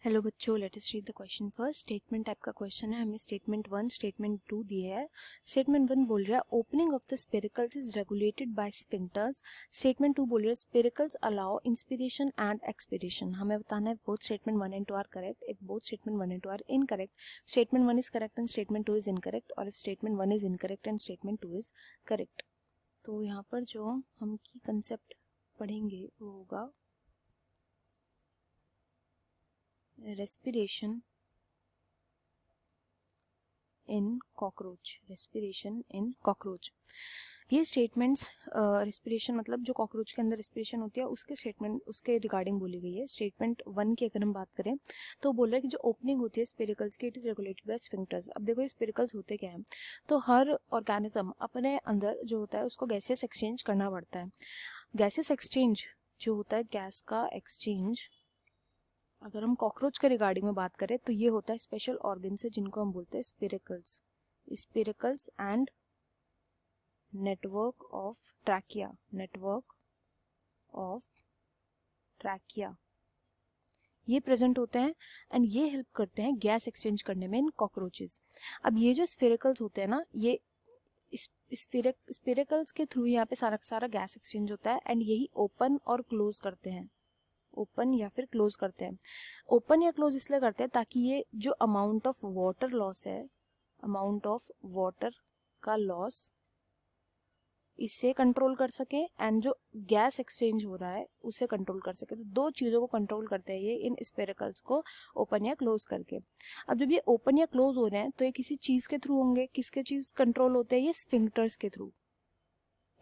Hello बच्चों, let us read the question first. Statement type का question है, हमें स्टेटमेंट 1 स्टेटमेंट 2 दिए है। स्टेटमेंट 1 बोल रहा है opening of the spiracles is regulated by sphincters. Statement 2 बोल रहा है spiracles allow inspiration and expiration. हमें बताना है both statement 1 and 2 are correct. If both statement 1 and 2 are incorrect, statement 1 is correct and statement 2 is incorrect, और if statement 1 is incorrect and statement 2 is correct. तो यहाँ पर जो हम की कंसेप्ट पढ़ेंगे वो होगा respiration in cockroach। ये स्टेटमेंट्स रेस्पिरेशन मतलब जो कॉकरोच के अंदर रेस्पिरेशन होती है उसके स्टेटमेंट उसके रिगार्डिंग बोली गई है। स्टेटमेंट 1 की अगर हम बात करें तो बोल रहा है कि जो ओपनिंग होती है स्पिरिकल्स की, it is regulated by sphincters. अब देखो ये स्पिरिकल्स होते क्या है, तो हर ऑर्गेनिज्म अपने अंदर जो होता है उसको गैसेस एक्सचेंज करना पड़ता है। गैसेस एक्सचेंज जो होता है, गैस का एक्सचेंज, अगर हम कॉकरोच के रिगार्डिंग में बात करें तो ये होता है स्पेशल ऑर्गन से जिनको हम बोलते हैं spiracles and network of trachea ये प्रेजेंट होते हैं एंड ये हेल्प करते हैं गैस एक्सचेंज करने में इन कॉकरोचेस। अब ये जो स्फेरिकल्स होते हैं ना, ये स्पिरिकल्स के थ्रू यहाँ पे सारा गैस एक्सचेंज होता है एंड यही ओपन और क्लोज करते हैं, ओपन या फिर क्लोज करते हैं। ओपन या क्लोज इसलिए करते हैं ताकि ये जो अमाउंट ऑफ वाटर लॉस है, अमाउंट ऑफ वाटर का लॉस इससे कंट्रोल कर सके एंड जो गैस एक्सचेंज हो रहा है उसे कंट्रोल कर सके। तो दो चीज़ों को कंट्रोल करते हैं ये इन स्पेरिकल्स को ओपन या क्लोज करके। अब जब ये ओपन या क्लोज हो रहे हैं तो ये किसी चीज़ के थ्रू होंगे। किसके चीज़ कंट्रोल होते हैं? ये स्फिंक्टर्स के थ्रू।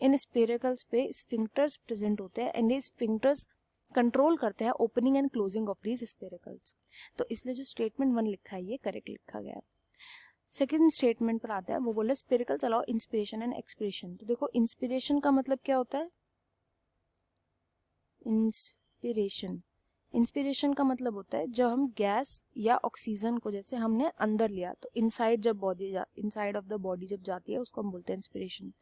इन स्पेरिकल्स पे स्फिंक्टर्स प्रेजेंट होते हैं एंड ये स्फिंक्टर्स कंट्रोल करते हैं opening and closing of these spiracles. तो इसलिए जो स्टेटमेंट 1 लिखा है ये करेक्ट लिखा गया है। सेकेंड स्टेटमेंट पर आता है, वो बोले spiracles allow inspiration and expiration. तो देखो इंस्पिरेशन का मतलब क्या होता है? इंस्पिरेशन का मतलब होता है जब हम गैस या ऑक्सीजन को जैसे हमने अंदर लिया तो इनसाइड ऑफ द बॉडी जब जाती है उसको हम बोलते हैं इंस्पिरेशन।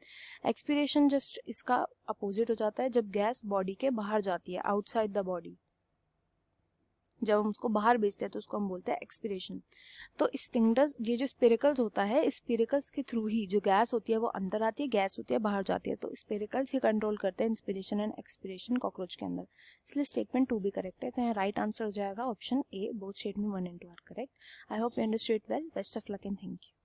एक्सपिरेशन जस्ट इसका अपोजिट हो जाता है, जब गैस बॉडी के बाहर जाती है, आउटसाइड द बॉडी, जब हम उसको बाहर भेजते हैं तो उसको हम बोलते हैं एक्सपिरेशन। तो स्फिंक्टर्स, ये जो स्पिरिकल्स होता है, स्पिरिकल्स के थ्रू ही जो गैस होती है वो अंदर आती है, गैस होती है बाहर जाती है। तो स्पिरिकल्स ही कंट्रोल करते हैं इंस्पिरेशन एंड एक्सपिरेशन कॉकरोच के अंदर। इसलिए स्टेटमेंट 2 भी करेक्ट है। तो यहाँ राइट आंसर हो जाएगा option A, both statement 1 and 2 are correct. I hope you understood well. Best of luck and thank you.